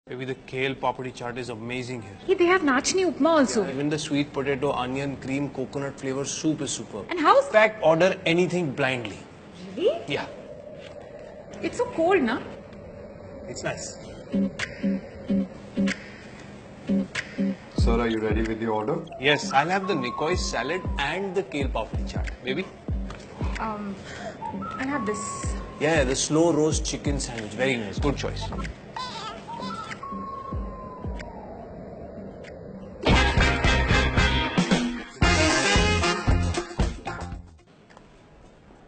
Maybe the kale papadi chaat is amazing here. Yeah, they have nachni upma also. Even the sweet potato, onion, cream, coconut flavor soup is superb. And how's... In fact, order anything blindly. Really? Yeah, It's so cold, na? it's nice. Sir, are you ready with the order? Yes, I'll have the Nikoi salad and the kale papadi chaat. Baby? I'll have this. Yeah, the slow roast chicken sandwich. Very nice. Good choice.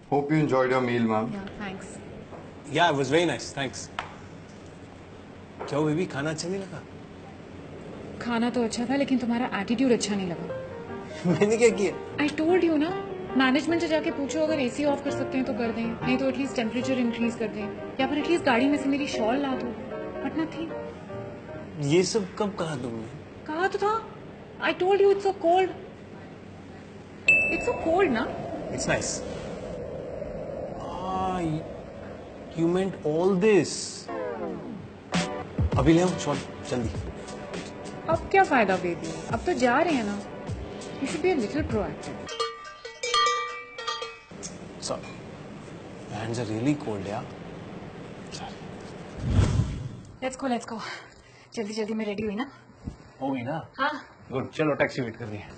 Hope you enjoyed your meal, ma'am. Yeah, thanks. Yeah, it was very nice. Thanks. क्या हुआ baby, खाना अच्छा नहीं लगा? खाना तो अच्छा था लेकिन तुम्हारा एटीट्यूड अच्छा नहीं लगा. मैंने क्या किया? I told you ना, मैनेजमेंट से जाके पूछो अगर एसी ऑफ कर सकते हैं तो कर दें, नहीं तो एटलीस्ट टेम्परेचर इंक्रीज कर दें, या फिर एटलीस्ट गाड़ी में से मेरी शॉल ला दो. But nothing. ये सब कब कहा तुमने? कहा तो था. I told you it's so cold. It's so cold ना? It's nice. Ah, you meant all this. अभी ले आओ शॉट जल्दी. अब क्या फायदा बेबी, अब तो जा रहे हैं ना. You should be a little proactive. Sorry. My hands are really cold, yeah. Sorry. Let's go. जल्दी जल्दी मैं रेडी हुई ना. हो गई ना? हाँ. गुड, चलो टैक्सी वेट कर रही है.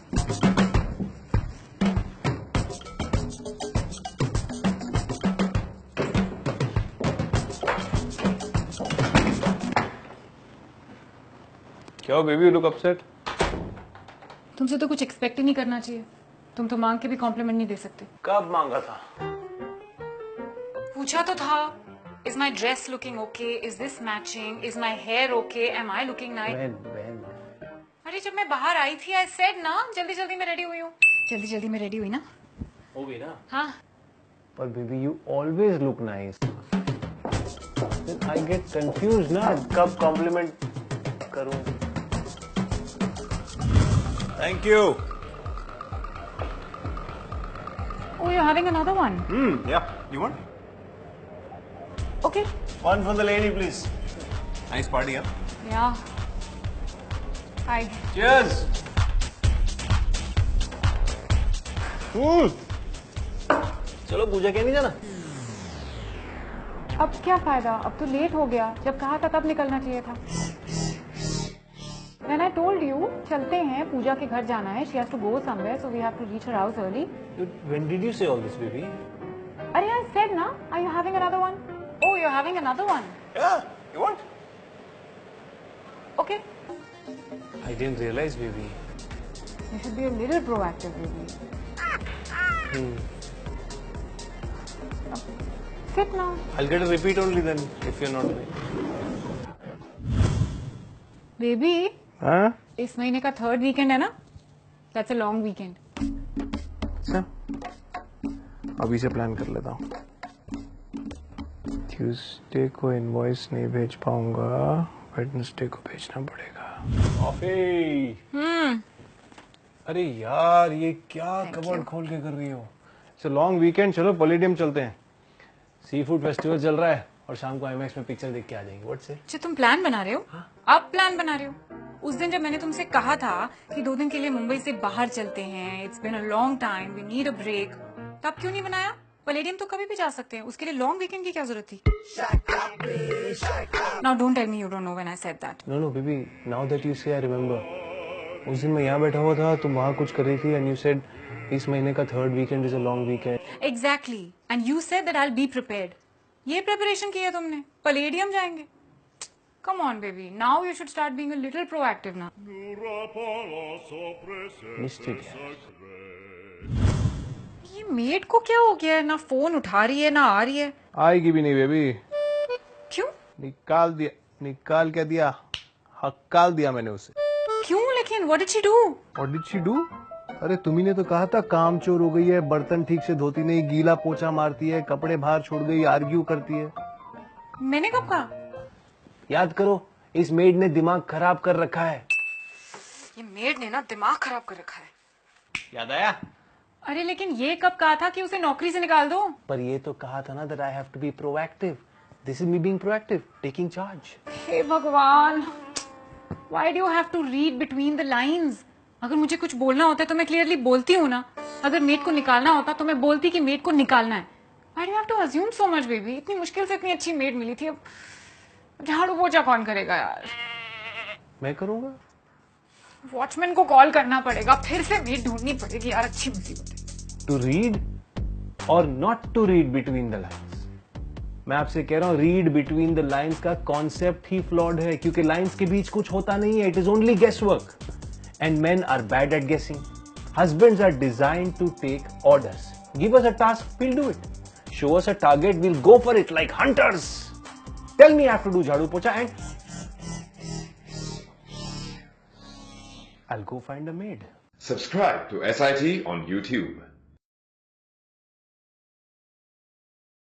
क्या बेबी, यू लुक अपसेट. तुमसे तो कुछ एक्सपेक्ट ही नहीं करना चाहिए. तुम तो मांग के भी कॉम्प्लीमेंट नहीं दे सकते. कब मांगा था? पूछा तो था. Is my dress looking okay? Is this matching? Is my hair okay? Am I looking nice? When? अरे जब मैं बाहर आई थी I said ना जल्दी जल्दी मैं रेडी हुई हूँ. जल्दी जल्दी मैं रेडी हुई ना. हो गई ना? हाँ. पर baby you always look nice. Then I get confused ना, कब कॉम्प्लीमेंट करूँ? Thank you. Oh, you're having another one. Yeah. You want? Okay. One for the lady, please. Nice party, huh? Yeah. Hi. Cheers. चलो पूजा के नहीं जाना? अब क्या फायदा, अब तो लेट हो गया. जब कहा था तब निकलना चाहिए था. When I told you, चलते हैं, पूजा के घर जाना है. She has to go somewhere, so we have to reach her house early. When did you say all this, baby? अरे I said ना, are you having another one? Oh, you're having another one. Yeah. You want? Okay. I didn't realize, baby. You should be a little proactive, baby. Sit now. I'll get a repeat only then, if you're not doing. Baby, हाँ? इस महीने का 3rd weekend है ना? That's a long weekend. अच्छा. अभी से plan कर लेता हूँ. ट्यूसडे को इनवॉइस नहीं भेज पाऊंगा, वेडनेसडे को भेजना पड़ेगा. कॉफी. अरे यार ये क्या कबर्ड खोल के कर रही हो? इट्स अ लॉन्ग वीकेंड, चलो पलेडियम चलते हैं. सी फूड फेस्टिवल चल रहा है और शाम को आईमैक्स में पिक्चर देख के आ जाएंगे. What's it? अच्छा तुम प्लान बना रहे हो? अब प्लान बना रहे हो? उस दिन जब मैंने तुमसे कहा था कि 2 दिन के लिए मुंबई से बाहर चलते हैं, it's been a long time, we need a break, तब क्यों नहीं बनाया? पलेडियम तो कभी भी जा सकते हैं, उसके लिए लॉन्ग वीकेंड की क्या जरूरत थी? Now don't tell me you don't know when I said that. No baby, now that you say I remember. उस दिन मैं यहाँ बैठा हुआ था, तुम वहाँ कुछ कर रही थी एंड यू सेड इस महीने का 3rd weekend is a long weekend. Exactly, and you said that I will be prepared. ये प्रिपरेशन किया तुमने? पलेडियम जाएंगे? Come on, baby. Now you should start being a little proactive now. ये made को क्या हो गया है? ना फोन उठा रही है, ना आ रही है. आएगी भी नहीं बेबी. क्यों? निकाल क्या दिया? हक्काल दिया मैंने उसे. क्यों लेकिन? What did she do? What did she do? अरे तुम्ही ने तो कहा था काम चोर हो गई है, बर्तन ठीक से धोती नहीं, गीला पोछा मारती है, कपड़े बाहर छोड़ गई, आर्ग्यू करती है. मैंने कब कहा? याद करो, इस मेड ने दिमाग खराब कर रखा है. ये मेड ने ना दिमाग खराब कर रखा है. याद आया? अरे लेकिन ये कब कहा था कि उसे नौकरी से निकाल दो? पर ये तो कहा था ना that I have to be proactive. This is me being proactive, taking charge. हे भगवान, why do you have to read between the lines? अगर मुझे कुछ बोलना होता है तो मैं क्लियरली बोलती हूँ ना. अगर मेड को निकालना होता तो मैं बोलती कि मेड को निकालना है. Why do you have to assume so much, baby? इतनी मुश्किल से इतनी अच्छी मेड मिली थी, अब झाड़ू पोछा कौन करेगा यार? मैं करूंगा. वॉचमैन को कॉल करना पड़ेगा, फिर से मेड ढूंढनी पड़ेगी यार. अच्छी मुसीबत है. To read or not to read between the lines? मैं आपसे कह रहा हूँ रीड बिटवीन द लाइन्स का कॉन्सेप्ट ही फ्लॉड है, क्योंकि लाइन्स के बीच कुछ होता नहीं है. It is only guess work and men are bad at guessing. Husbands are designed to take orders. Give us a task, we'll do it. Show us a target, we'll go for it like hunters. Tell me I have to do jhadu pocha and I'll go find a maid. Subscribe to SIT on YouTube.